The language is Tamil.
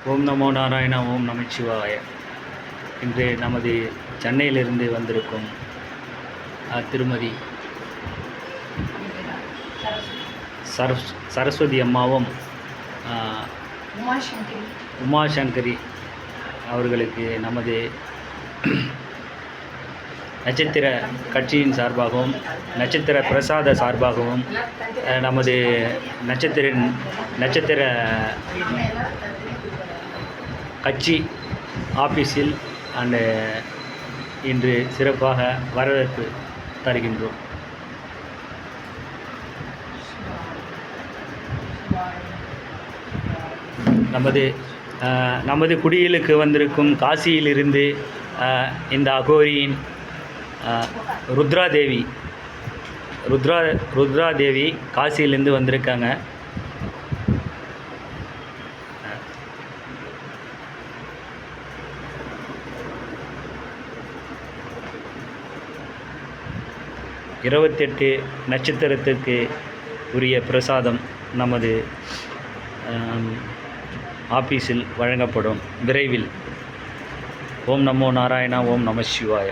ஓம் நமோ நாராயணா. ஓம் நமச்சிவாய. இன்று நமது சென்னையிலிருந்து வந்திருக்கும் திருமதி சரஸ்வதி அம்மாவும் உமாசங்கரி அவர்களுக்கு நமது நட்சத்திர கட்சியின் சார்பாகவும் நட்சத்திர பிரசாத சார்பாகவும் நமது நட்சத்திர கட்சி ஆஃபீஸில் இன்று சிறப்பாக வரவேற்பு தருகின்றோம். நமது குடியிலுக்கு வந்திருக்கும் காசியிலிருந்து இந்த அகோரியின் ருத்ராதேவி காசியிலேருந்து வந்திருக்காங்க. இருபத்தெட்டு நட்சத்திரத்திற்கு உரிய பிரசாதம் நமது ஆஃபீஸில் வழங்கப்படும் விரைவில். ஓம் நமோ நாராயணா. ஓம் நம சிவாய.